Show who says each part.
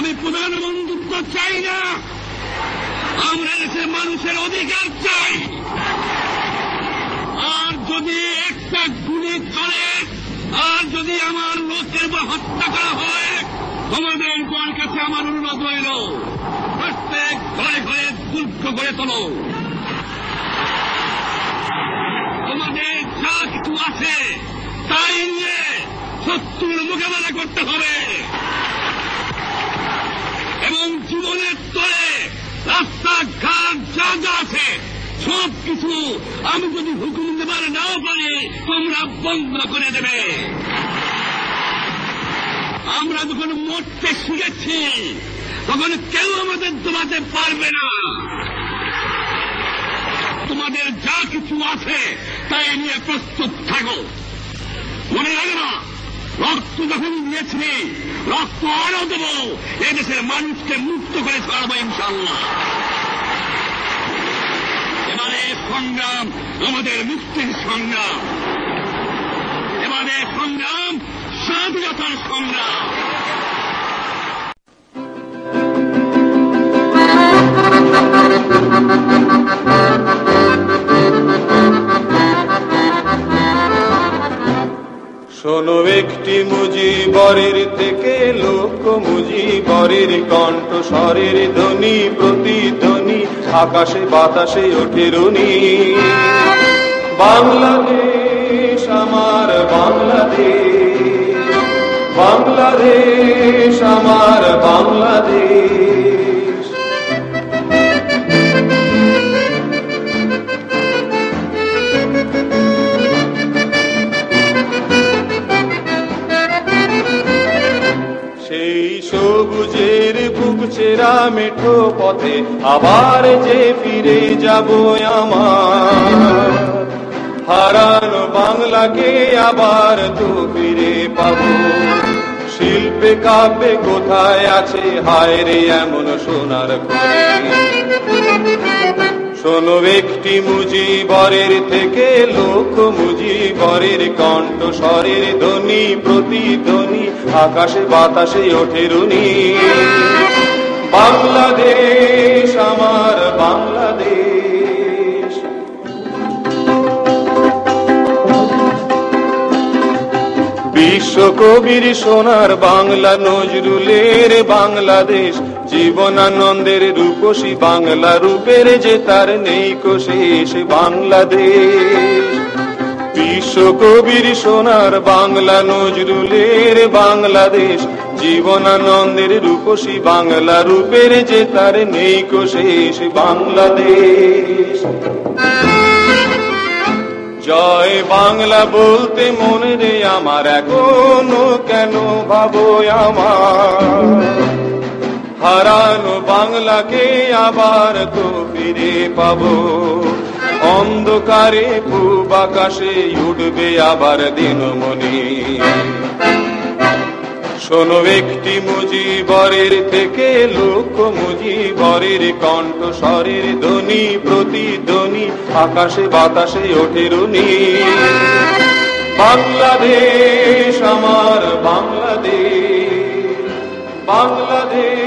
Speaker 1: আমি প্রধানমন্ত্রিত্ব চাই না, আমরা দেশের মানুষের অধিকার চাই। আর যদি একটা গুলি চলে, আর যদি আমার লোকের বা হত্যা করা হয়, তোমাদের কাছে আমার অনুরোধ রইল, প্রত্যেক ঘরে ঘরে দুর্গ গড়ে তোলো। তোমাদের যা কিছু আছে তাই নিয়ে শত্রুর মোকাবেলা করতে হবে এবং জীবনের তরে রাস্তাঘাট যা যা আছে সব কিছু আমি যদি হুকুম দেবার নাও পারি তোমরা বন্ধ করে দেবে। আমরা যখন মরতে শিখেছি তখন কেউ আমাদের দমাতে পারবে না। তোমাদের যা কিছু আছে তাই নিয়ে প্রস্তুত থাকো। মনে রাখো না, রক্ত যখন দিয়েছি রক্ত আরো দেব, এদেশের মানুষকে মুক্ত করে ছাড়বো ইনশাআল্লাহ। এবারে সংগ্রাম আমাদের মুক্তির সংগ্রাম, এবারে সংগ্রাম স্বাধীনতার সংগ্রাম।
Speaker 2: শোনো একটি মুজিবরের থেকে লোক মুজিবরের কণ্ঠ স্বরের ধ্বনি প্রতিধ্বনি আকাশে বাতাসে ওঠে রুনি। বাংলাদেশ আমার বাংলাদেশ, বাংলাদেশ আমার বাংলাদেশ। সেই সবুজের বুক চেরা মেঠো পথে আবার যে ফিরে যাব আমার, হারানো বাংলাকে আবার তো ফিরে পাবো। শিল্পে কাব্যে কোথায় আছে হায় রে এমন সোনার খনি। শোনো একটি মুজিবরের থেকে লোক মুজিবরের কণ্ঠ স্বরের ধ্বনি প্রতিধ্বনি আকাশে বাতাসে ওঠে রুনি। বাংলাদেশ আমার বাংলাদেশ। বিশ্বকবির সোনার বাংলা নজরুলের বাংলাদেশ, জীবনানন্দের রূপসী বাংলা রূপের যে তার নেই শেষ বাংলাদেশ। বিশ্বকবির সোনার বাংলা নজরুলের বাংলাদেশ, জীবনানন্দের রূপসী বাংলা রূপের যে তার নেই শেষ বাংলাদেশ। জয় বাংলা বলতে মনে রে আমার এখনো কেন ভাবো আমার, হারানো বাংলাকে আবার তো ফিরে পাবো। অন্ধকারে পূব আকাশে উঠবে আবার দিনমণি। শোনো একটি মুজিবরের থেকে লোক মুজিবরের কণ্ঠ স্বরের ধ্বনি প্রতিধ্বনি আকাশে বাতাসে ওঠে রুনি। বাংলাদেশ আমার বাংলাদেশ, বাংলাদেশ